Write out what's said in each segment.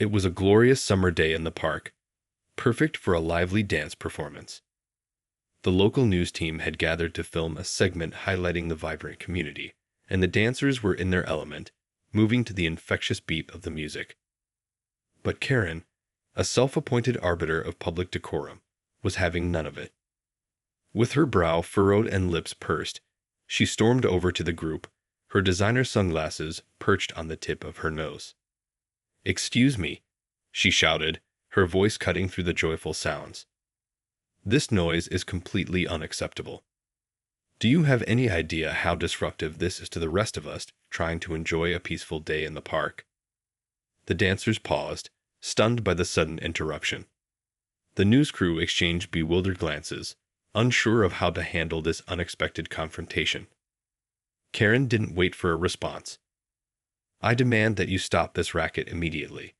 It was a glorious summer day in the park, perfect for a lively dance performance. The local news team had gathered to film a segment highlighting the vibrant community, and the dancers were in their element, moving to the infectious beat of the music. But Karen, a self-appointed arbiter of public decorum, was having none of it. With her brow furrowed and lips pursed, she stormed over to the group, her designer sunglasses perched on the tip of her nose. "Excuse me," she shouted, her voice cutting through the joyful sounds. "This noise is completely unacceptable. Do you have any idea how disruptive this is to the rest of us trying to enjoy a peaceful day in the park?" The dancers paused, stunned by the sudden interruption. The news crew exchanged bewildered glances, unsure of how to handle this unexpected confrontation. Karen didn't wait for a response. "I demand that you stop this racket immediately.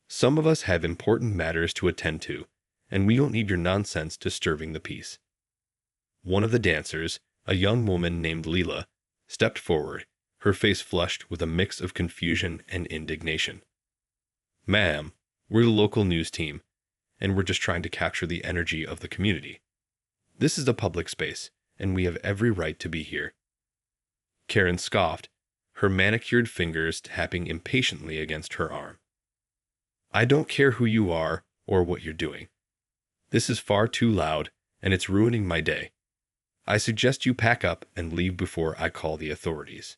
Some of us have important matters to attend to, and we don't need your nonsense disturbing the peace." One of the dancers, a young woman named Leela, stepped forward, her face flushed with a mix of confusion and indignation. "Ma'am, we're the local news team, and we're just trying to capture the energy of the community. This is a public space, and we have every right to be here." Karen scoffed, her manicured fingers tapping impatiently against her arm. "I don't care who you are or what you're doing. This is far too loud, and it's ruining my day. I suggest you pack up and leave before I call the authorities."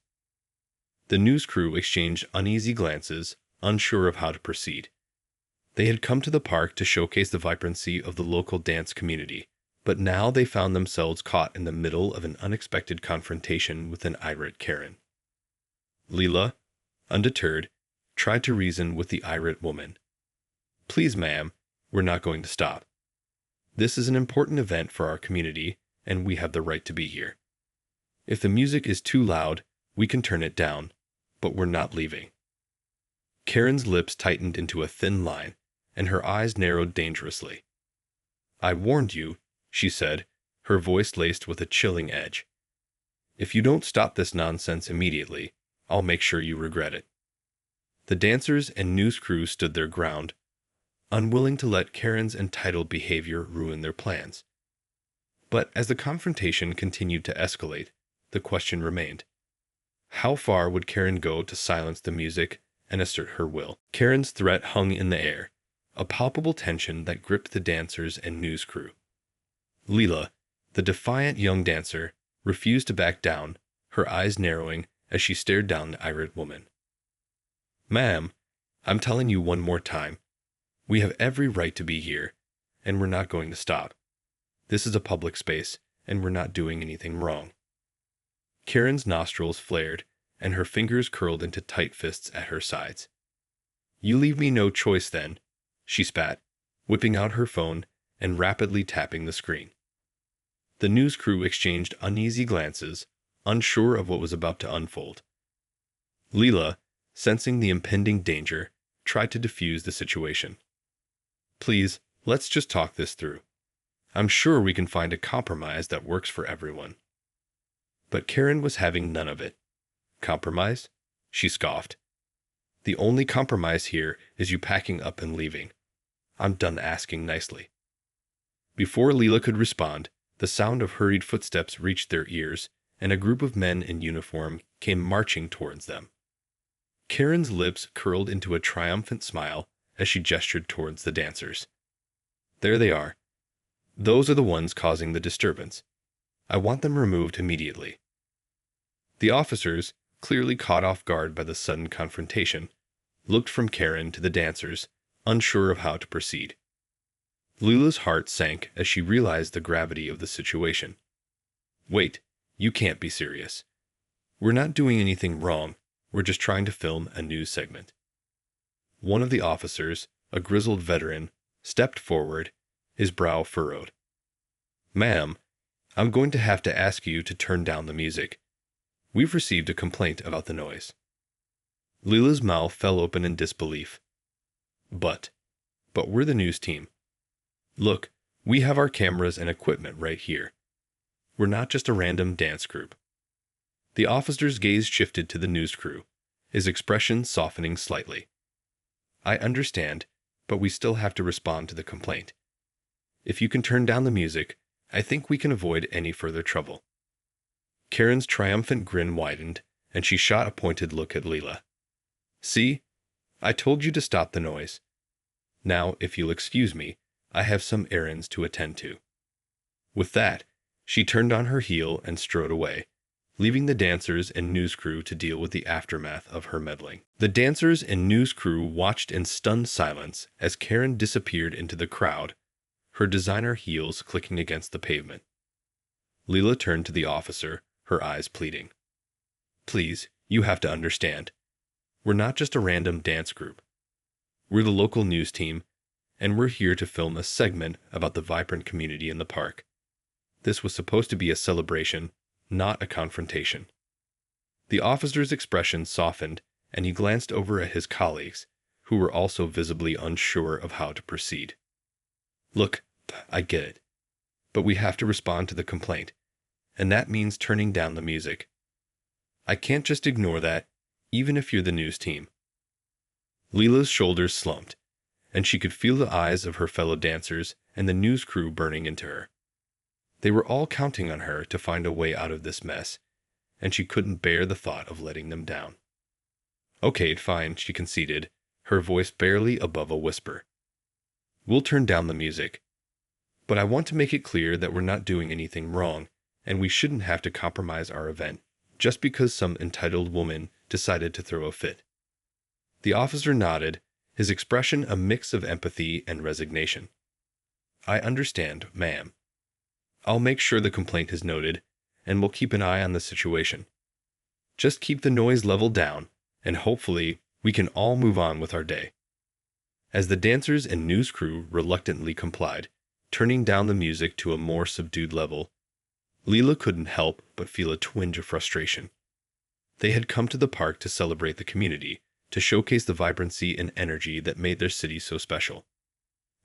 The news crew exchanged uneasy glances, unsure of how to proceed. They had come to the park to showcase the vibrancy of the local dance community, but now they found themselves caught in the middle of an unexpected confrontation with an irate Karen. Leela, undeterred, tried to reason with the irate woman. "Please, ma'am, we're not going to stop. This is an important event for our community, and we have the right to be here. If the music is too loud, we can turn it down, but we're not leaving." Karen's lips tightened into a thin line, and her eyes narrowed dangerously. "I warned you," she said, her voice laced with a chilling edge. "If you don't stop this nonsense immediately, I'll make sure you regret it." The dancers and news crew stood their ground, unwilling to let Karen's entitled behavior ruin their plans. But as the confrontation continued to escalate, the question remained: how far would Karen go to silence the music and assert her will? Karen's threat hung in the air, a palpable tension that gripped the dancers and news crew. Leela, the defiant young dancer, refused to back down, her eyes narrowing as she stared down the irate woman. "Ma'am, I'm telling you one more time. We have every right to be here, and we're not going to stop. This is a public space, and we're not doing anything wrong." Karen's nostrils flared, and her fingers curled into tight fists at her sides. "You leave me no choice then," she spat, whipping out her phone and rapidly tapping the screen. The news crew exchanged uneasy glances, unsure of what was about to unfold. Leela, sensing the impending danger, tried to defuse the situation. "Please, let's just talk this through. I'm sure we can find a compromise that works for everyone." But Karen was having none of it. "Compromise?" she scoffed. "The only compromise here is you packing up and leaving. I'm done asking nicely." Before Leela could respond, the sound of hurried footsteps reached their ears, and a group of men in uniform came marching towards them. Karen's lips curled into a triumphant smile as she gestured towards the dancers. "There they are. Those are the ones causing the disturbance. I want them removed immediately." The officers, clearly caught off guard by the sudden confrontation, looked from Karen to the dancers, unsure of how to proceed. Leela's heart sank as she realized the gravity of the situation. "Wait, you can't be serious. We're not doing anything wrong, we're just trying to film a news segment." One of the officers, a grizzled veteran, stepped forward, his brow furrowed. "Ma'am, I'm going to have to ask you to turn down the music. We've received a complaint about the noise." Leela's mouth fell open in disbelief. But we're the news team. Look, we have our cameras and equipment right here. We're not just a random dance group." The officer's gaze shifted to the news crew, his expression softening slightly. I understand, but we still have to respond to the complaint. If you can turn down the music, I think we can avoid any further trouble." Karen's triumphant grin widened, and she shot a pointed look at Leela. "See? I told you to stop the noise. Now, if you'll excuse me, I have some errands to attend to." With that, she turned on her heel and strode away, leaving the dancers and news crew to deal with the aftermath of her meddling. The dancers and news crew watched in stunned silence as Karen disappeared into the crowd, her designer heels clicking against the pavement. Leela turned to the officer, her eyes pleading. "Please, you have to understand. We're not just a random dance group. We're the local news team, and we're here to film a segment about the vibrant community in the park. This was supposed to be a celebration, not a confrontation." The officer's expression softened, and he glanced over at his colleagues, who were also visibly unsure of how to proceed. "Look, I get it, but we have to respond to the complaint, and that means turning down the music. I can't just ignore that, even if you're the news team." Leela's shoulders slumped, and she could feel the eyes of her fellow dancers and the news crew burning into her. They were all counting on her to find a way out of this mess, and she couldn't bear the thought of letting them down. "Okay, fine," she conceded, her voice barely above a whisper. "We'll turn down the music. But I want to make it clear that we're not doing anything wrong, and we shouldn't have to compromise our event just because some entitled woman decided to throw a fit." The officer nodded, his expression a mix of empathy and resignation. "I understand, ma'am. I'll make sure the complaint is noted, and we'll keep an eye on the situation. Just keep the noise level down, and hopefully we can all move on with our day." As the dancers and news crew reluctantly complied, turning down the music to a more subdued level, Leela couldn't help but feel a twinge of frustration. They had come to the park to celebrate the community, to showcase the vibrancy and energy that made their city so special.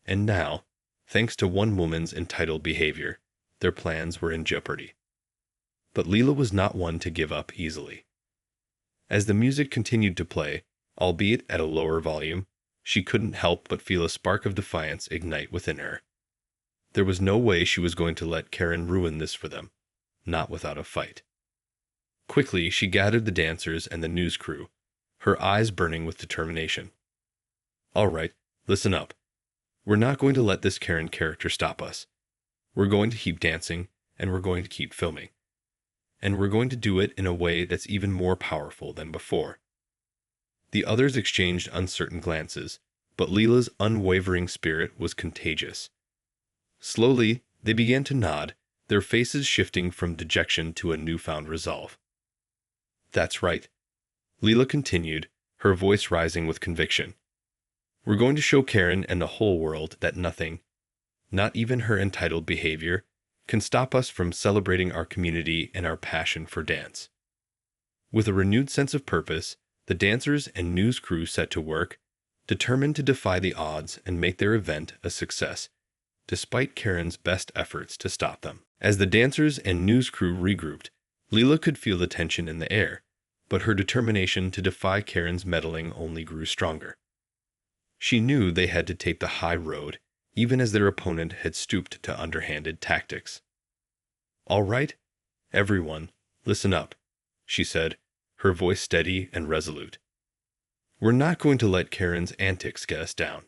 And now, thanks to one woman's entitled behavior, their plans were in jeopardy. But Leela was not one to give up easily. As the music continued to play, albeit at a lower volume, she couldn't help but feel a spark of defiance ignite within her. There was no way she was going to let Karen ruin this for them, not without a fight. Quickly, she gathered the dancers and the news crew, her eyes burning with determination. "All right, listen up. We're not going to let this Karen character stop us. We're going to keep dancing, and we're going to keep filming. And we're going to do it in a way that's even more powerful than before." The others exchanged uncertain glances, but Leela's unwavering spirit was contagious. Slowly, they began to nod, their faces shifting from dejection to a newfound resolve. "That's right," Leela continued, her voice rising with conviction. "We're going to show Karen and the whole world that nothing, not even her entitled behavior, can stop us from celebrating our community and our passion for dance." With a renewed sense of purpose, the dancers and news crew set to work, determined to defy the odds and make their event a success, despite Karen's best efforts to stop them. As the dancers and news crew regrouped, Leela could feel the tension in the air, but her determination to defy Karen's meddling only grew stronger. She knew they had to take the high road, even as their opponent had stooped to underhanded tactics. "All right, everyone, listen up," she said, her voice steady and resolute. "We're not going to let Karen's antics get us down.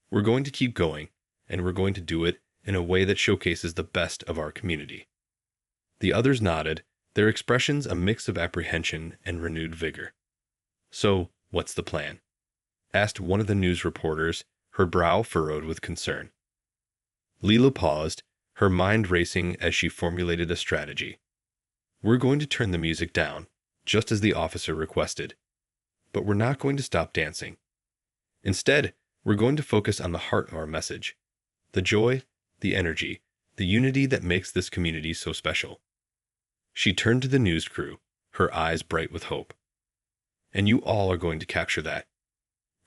We're going to keep going, and we're going to do it in a way that showcases the best of our community." The others nodded, their expressions a mix of apprehension and renewed vigor. "So, what's the plan?" asked one of the news reporters, her brow furrowed with concern. Leela paused, her mind racing as she formulated a strategy. "We're going to turn the music down, just as the officer requested. But we're not going to stop dancing. Instead, we're going to focus on the heart of our message, the joy, the energy, the unity that makes this community so special." She turned to the news crew, her eyes bright with hope. "And you all are going to capture that.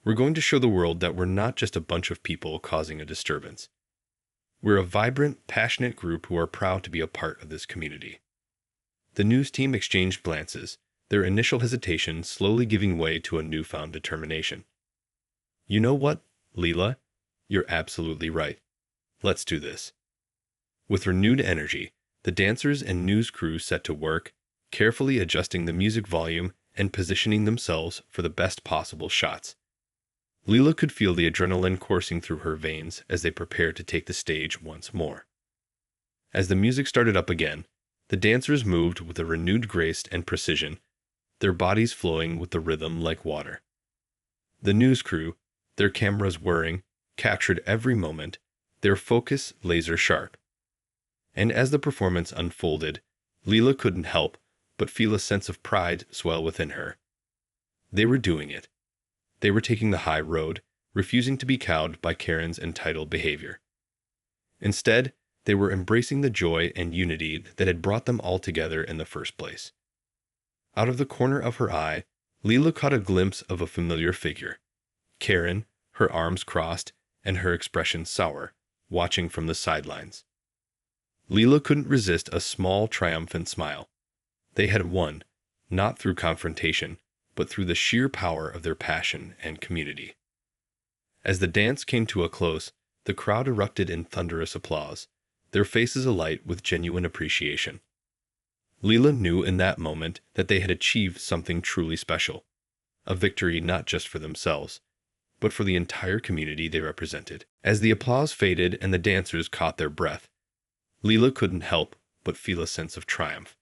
We're going to show the world that we're not just a bunch of people causing a disturbance. We're a vibrant, passionate group who are proud to be a part of this community." The news team exchanged glances, their initial hesitation slowly giving way to a newfound determination. You know what, Leela? You're absolutely right. Let's do this. With renewed energy, the dancers and news crew set to work, carefully adjusting the music volume and positioning themselves for the best possible shots. Leela could feel the adrenaline coursing through her veins as they prepared to take the stage once more. As the music started up again, the dancers moved with a renewed grace and precision, their bodies flowing with the rhythm like water. The news crew, their cameras whirring, captured every moment, their focus laser sharp. And as the performance unfolded, Leela couldn't help but feel a sense of pride swell within her. They were doing it. They were taking the high road, refusing to be cowed by Karen's entitled behavior. Instead, they were embracing the joy and unity that had brought them all together in the first place. Out of the corner of her eye, Leela caught a glimpse of a familiar figure. Karen, her arms crossed and her expression sour, watching from the sidelines. Leela couldn't resist a small, triumphant smile. They had won, not through confrontation, but through the sheer power of their passion and community. As the dance came to a close, the crowd erupted in thunderous applause, their faces alight with genuine appreciation. Leela knew in that moment that they had achieved something truly special, a victory not just for themselves, but for the entire community they represented. As the applause faded and the dancers caught their breath, Leela couldn't help but feel a sense of triumph.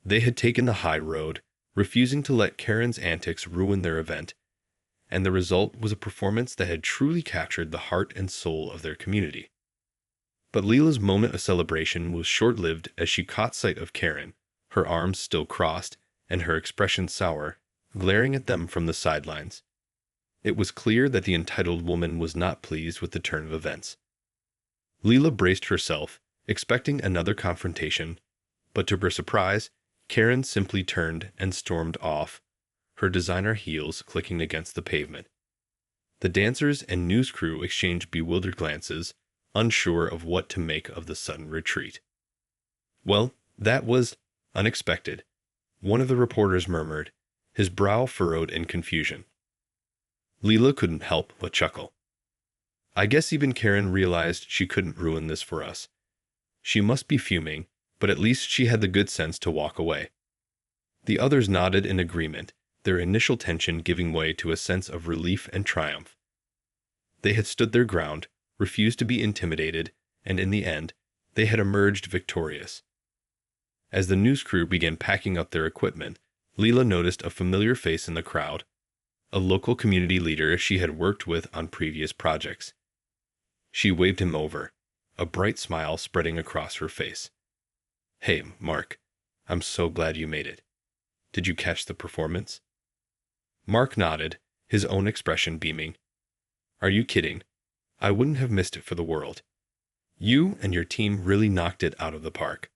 They had taken the high road, refusing to let Karen's antics ruin their event, and the result was a performance that had truly captured the heart and soul of their community. But Leela's moment of celebration was short-lived as she caught sight of Karen, her arms still crossed and her expression sour, glaring at them from the sidelines. It was clear that the entitled woman was not pleased with the turn of events. Leela braced herself, expecting another confrontation, but to her surprise, Karen simply turned and stormed off, her designer heels clicking against the pavement. The dancers and news crew exchanged bewildered glances, unsure of what to make of the sudden retreat. "Well, that was unexpected," one of the reporters murmured, his brow furrowed in confusion. Leela couldn't help but chuckle. "I guess even Karen realized she couldn't ruin this for us. She must be fuming, but at least she had the good sense to walk away." The others nodded in agreement, their initial tension giving way to a sense of relief and triumph. They had stood their ground, refused to be intimidated, and in the end, they had emerged victorious. As the news crew began packing up their equipment, Leela noticed a familiar face in the crowd, a local community leader she had worked with on previous projects. She waved him over, a bright smile spreading across her face. "Hey, Mark, I'm so glad you made it. Did you catch the performance?" Mark nodded, his own expression beaming. "Are you kidding? I wouldn't have missed it for the world. You and your team really knocked it out of the park."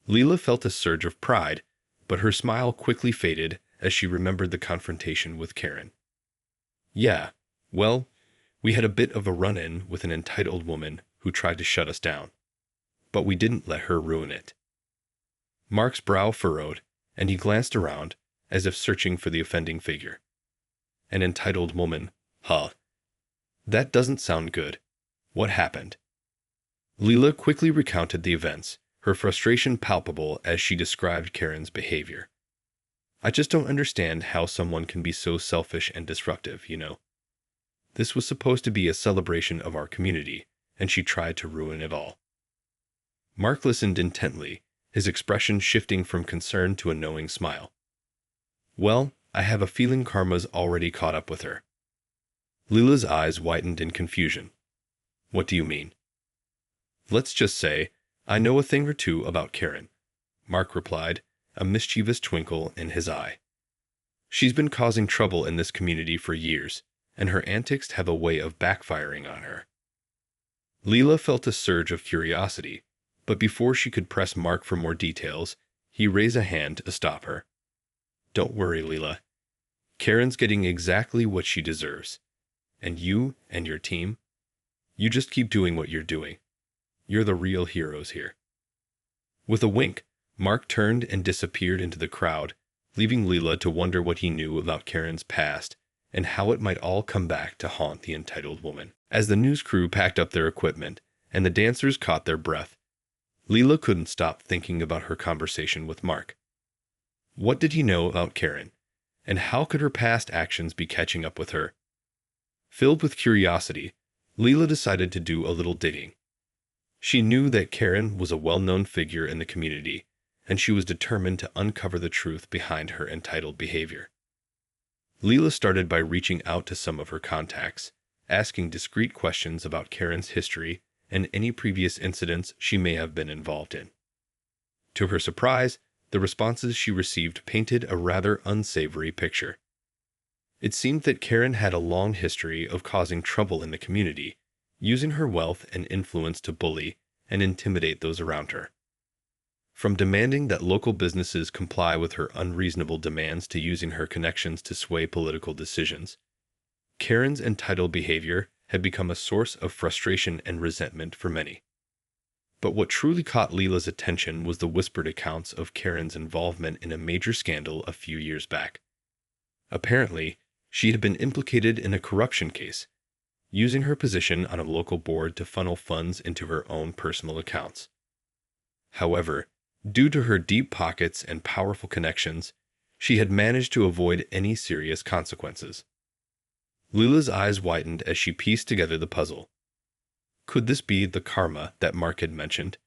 Leela felt a surge of pride, but her smile quickly faded as she remembered the confrontation with Karen. "Yeah, well, we had a bit of a run-in with an entitled woman who tried to shut us down, but we didn't let her ruin it." Mark's brow furrowed, and he glanced around, as if searching for the offending figure. "An entitled woman, huh? That doesn't sound good. What happened?" Leela quickly recounted the events, her frustration palpable as she described Karen's behavior. "I just don't understand how someone can be so selfish and disruptive, you know. This was supposed to be a celebration of our community, and she tried to ruin it all." Mark listened intently, his expression shifting from concern to a knowing smile. "Well, I have a feeling karma's already caught up with her." Leela's eyes widened in confusion. "What do you mean?" "Let's just say, I know a thing or two about Karen," Mark replied, a mischievous twinkle in his eye. "She's been causing trouble in this community for years, and her antics have a way of backfiring on her." Leela felt a surge of curiosity, but before she could press Mark for more details, he raised a hand to stop her. "Don't worry, Leela. Karen's getting exactly what she deserves. And you and your team, you just keep doing what you're doing. You're the real heroes here." With a wink, Mark turned and disappeared into the crowd, leaving Leela to wonder what he knew about Karen's past and how it might all come back to haunt the entitled woman. As the news crew packed up their equipment and the dancers caught their breath, Leela couldn't stop thinking about her conversation with Mark. What did he know about Karen, and how could her past actions be catching up with her? Filled with curiosity, Leela decided to do a little digging. She knew that Karen was a well-known figure in the community, and she was determined to uncover the truth behind her entitled behavior. Leela started by reaching out to some of her contacts, asking discreet questions about Karen's history and any previous incidents she may have been involved in. To her surprise, the responses she received painted a rather unsavory picture. It seemed that Karen had a long history of causing trouble in the community, using her wealth and influence to bully and intimidate those around her. From demanding that local businesses comply with her unreasonable demands to using her connections to sway political decisions, Karen's entitled behavior had become a source of frustration and resentment for many. But what truly caught Leela's attention was the whispered accounts of Karen's involvement in a major scandal a few years back. Apparently, she had been implicated in a corruption case, using her position on a local board to funnel funds into her own personal accounts. However, due to her deep pockets and powerful connections, she had managed to avoid any serious consequences. Leela's eyes widened as she pieced together the puzzle. Could this be the karma that Mark had mentioned?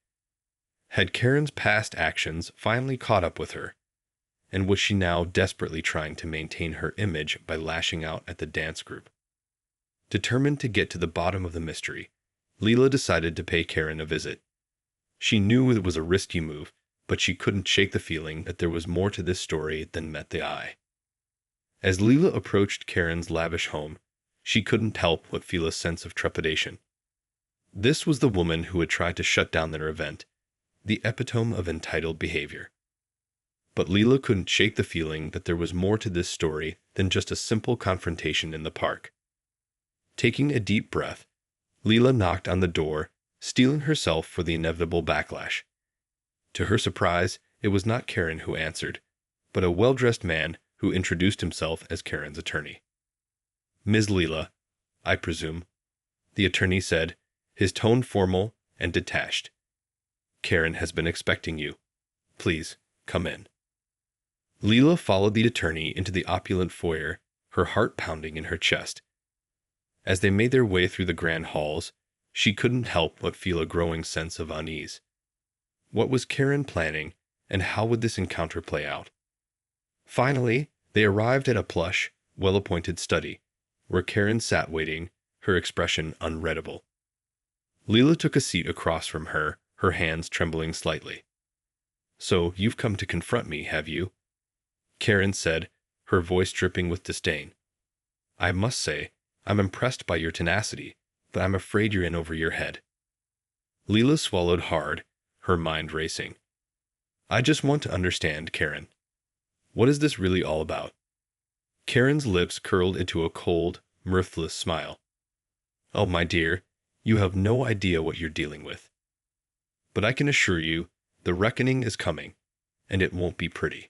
Had Karen's past actions finally caught up with her? And was she now desperately trying to maintain her image by lashing out at the dance group? Determined to get to the bottom of the mystery, Leela decided to pay Karen a visit. She knew it was a risky move, but she couldn't shake the feeling that there was more to this story than met the eye. As Leela approached Karen's lavish home, she couldn't help but feel a sense of trepidation. This was the woman who had tried to shut down their event, the epitome of entitled behavior. But Leela couldn't shake the feeling that there was more to this story than just a simple confrontation in the park. Taking a deep breath, Leela knocked on the door, steeling herself for the inevitable backlash. To her surprise, it was not Karen who answered, but a well-dressed man who introduced himself as Karen's attorney. "Ms. Leela, I presume," the attorney said, his tone formal and detached. "Karen has been expecting you. Please, come in." Leela followed the attorney into the opulent foyer, her heart pounding in her chest. As they made their way through the grand halls, she couldn't help but feel a growing sense of unease. What was Karen planning, and how would this encounter play out? Finally, they arrived at a plush, well-appointed study, where Karen sat waiting, her expression unreadable. Leela took a seat across from her, her hands trembling slightly. "So you've come to confront me, have you?" Karen said, her voice dripping with disdain. "I must say, I'm impressed by your tenacity, but I'm afraid you're in over your head." Leela swallowed hard, her mind racing. "I just want to understand, Karen. What is this really all about?" Karen's lips curled into a cold, mirthless smile. "Oh, my dear, you have no idea what you're dealing with. But I can assure you, the reckoning is coming, and it won't be pretty."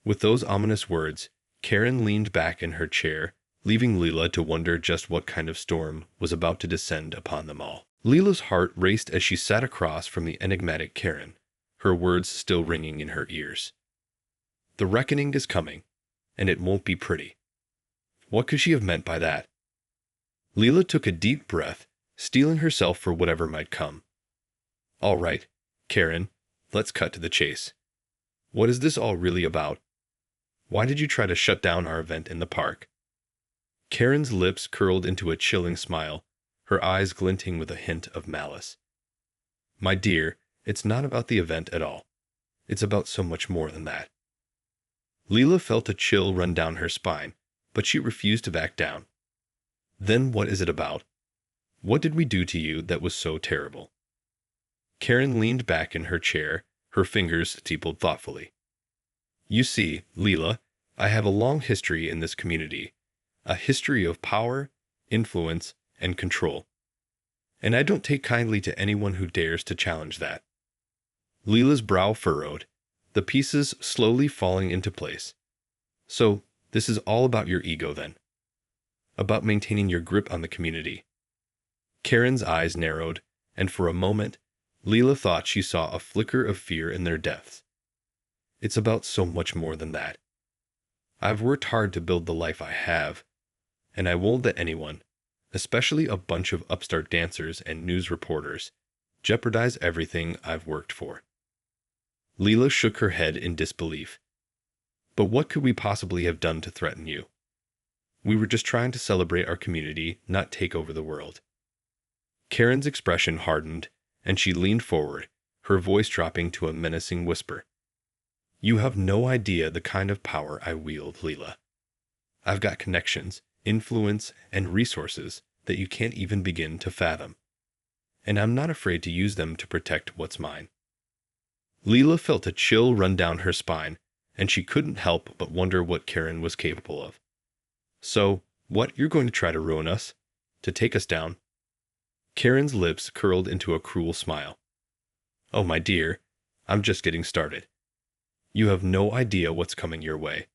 With those ominous words, Karen leaned back in her chair, leaving Leela to wonder just what kind of storm was about to descend upon them all. Leela's heart raced as she sat across from the enigmatic Karen, her words still ringing in her ears. The reckoning is coming, and it won't be pretty. What could she have meant by that? Leela took a deep breath, steeling herself for whatever might come. "All right, Karen, let's cut to the chase. What is this all really about? Why did you try to shut down our event in the park?" Karen's lips curled into a chilling smile, her eyes glinting with a hint of malice. "My dear, it's not about the event at all. It's about so much more than that." Leela felt a chill run down her spine, but she refused to back down. "Then what is it about? What did we do to you that was so terrible?" Karen leaned back in her chair, her fingers steepled thoughtfully. "You see, Leela, I have a long history in this community, a history of power, influence, and control. And I don't take kindly to anyone who dares to challenge that." Leela's brow furrowed, the pieces slowly falling into place. "So, this is all about your ego then?" about maintaining your grip on the community. Karen's eyes narrowed, and for a moment, Leela thought she saw a flicker of fear in their depths. It's about so much more than that. I've worked hard to build the life I have, and I won't let anyone, especially a bunch of upstart dancers and news reporters, jeopardize everything I've worked for. Leela shook her head in disbelief. But what could we possibly have done to threaten you? We were just trying to celebrate our community, not take over the world. Karen's expression hardened, and she leaned forward, her voice dropping to a menacing whisper. You have no idea the kind of power I wield, Leela. I've got connections, influence, and resources that you can't even begin to fathom. And I'm not afraid to use them to protect what's mine. Leela felt a chill run down her spine, and she couldn't help but wonder what Karen was capable of. So, what, you're going to try to ruin us? To take us down? Karen's lips curled into a cruel smile. Oh, my dear, I'm just getting started. You have no idea what's coming your way.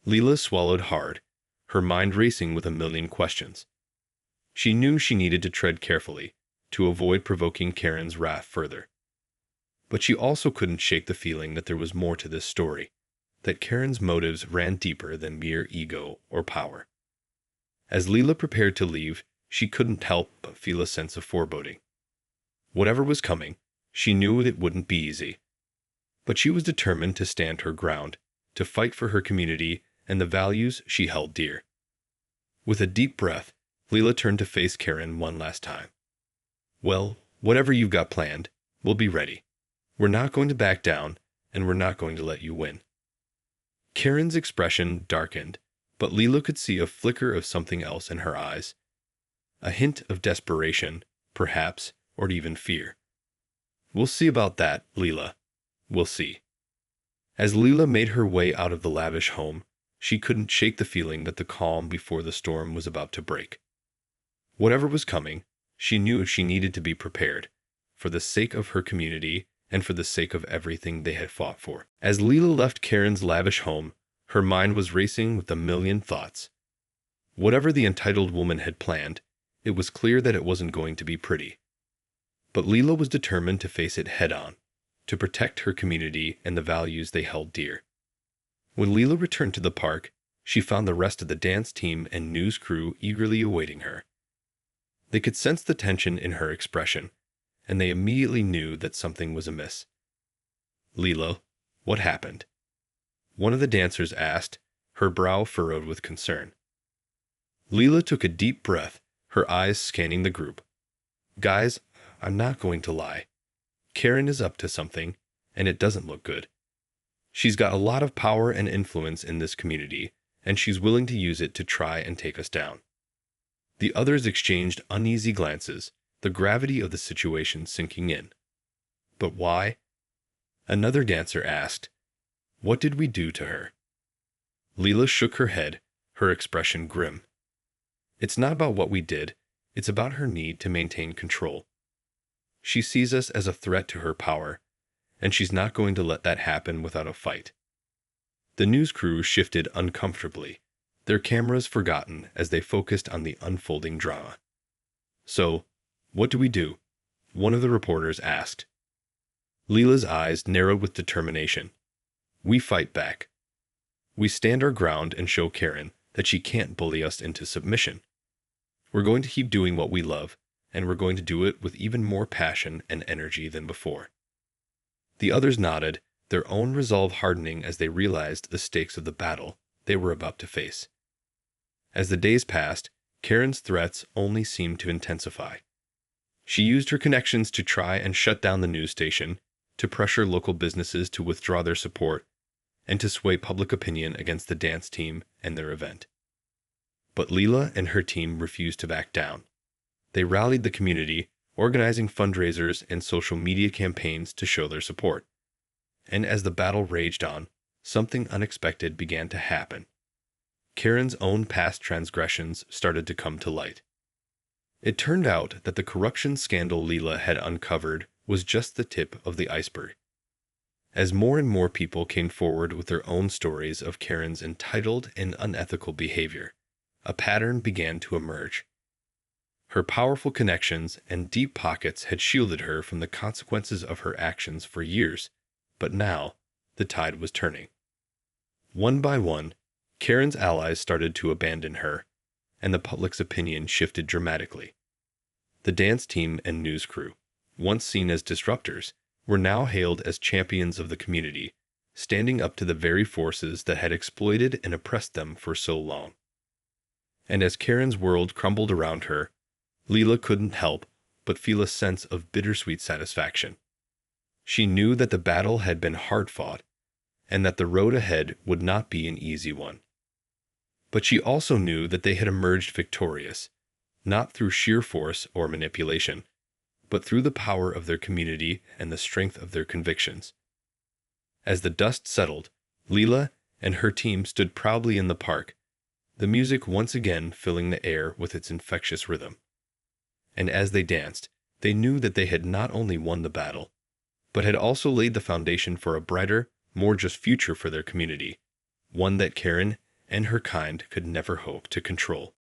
Leela swallowed hard, her mind racing with a million questions. She knew she needed to tread carefully, to avoid provoking Karen's wrath further. But she also couldn't shake the feeling that there was more to this story, that Karen's motives ran deeper than mere ego or power. As Leela prepared to leave, she couldn't help but feel a sense of foreboding. Whatever was coming, she knew it wouldn't be easy. But she was determined to stand her ground, to fight for her community and the values she held dear. With a deep breath, Leela turned to face Karen one last time. Well, whatever you've got planned, we'll be ready. We're not going to back down, and we're not going to let you win. Karen's expression darkened, but Leela could see a flicker of something else in her eyes. A hint of desperation, perhaps, or even fear. We'll see about that, Leela. We'll see. As Leela made her way out of the lavish home, she couldn't shake the feeling that the calm before the storm was about to break. Whatever was coming, she knew she needed to be prepared, for the sake of her community and for the sake of everything they had fought for. As Leela left Karen's lavish home, her mind was racing with a million thoughts. Whatever the entitled woman had planned, it was clear that it wasn't going to be pretty. But Leela was determined to face it head-on, to protect her community and the values they held dear. When Leela returned to the park, she found the rest of the dance team and news crew eagerly awaiting her. They could sense the tension in her expression, and they immediately knew that something was amiss. Leela, what happened? One of the dancers asked, her brow furrowed with concern. Leela took a deep breath, her eyes scanning the group. Guys, I'm not going to lie. Karen is up to something, and it doesn't look good. She's got a lot of power and influence in this community, and she's willing to use it to try and take us down. The others exchanged uneasy glances, the gravity of the situation sinking in. But why? Another dancer asked, what did we do to her? Leela shook her head, her expression grim. It's not about what we did, it's about her need to maintain control. She sees us as a threat to her power, and she's not going to let that happen without a fight. The news crew shifted uncomfortably, their cameras forgotten as they focused on the unfolding drama. So, what do we do? One of the reporters asked. Leela's eyes narrowed with determination. We fight back. We stand our ground and show Karen that she can't bully us into submission. We're going to keep doing what we love, and we're going to do it with even more passion and energy than before. The others nodded, their own resolve hardening as they realized the stakes of the battle they were about to face. As the days passed, Karen's threats only seemed to intensify. She used her connections to try and shut down the news station, to pressure local businesses to withdraw their support, and to sway public opinion against the dance team and their event. But Leela and her team refused to back down. They rallied the community, organizing fundraisers and social media campaigns to show their support. And as the battle raged on, something unexpected began to happen. Karen's own past transgressions started to come to light. It turned out that the corruption scandal Leela had uncovered was just the tip of the iceberg. As more and more people came forward with their own stories of Karen's entitled and unethical behavior, a pattern began to emerge. Her powerful connections and deep pockets had shielded her from the consequences of her actions for years, but now the tide was turning. One by one, Karen's allies started to abandon her, and the public's opinion shifted dramatically. The dance team and news crew, once seen as disruptors, were now hailed as champions of the community, standing up to the very forces that had exploited and oppressed them for so long. And as Karen's world crumbled around her, Leela couldn't help but feel a sense of bittersweet satisfaction. She knew that the battle had been hard-fought, and that the road ahead would not be an easy one. But she also knew that they had emerged victorious, not through sheer force or manipulation, but through the power of their community and the strength of their convictions. As the dust settled, Leela and her team stood proudly in the park, the music once again filling the air with its infectious rhythm. And as they danced, they knew that they had not only won the battle, but had also laid the foundation for a brighter, more just future for their community, one that Karen and her kind could never hope to control.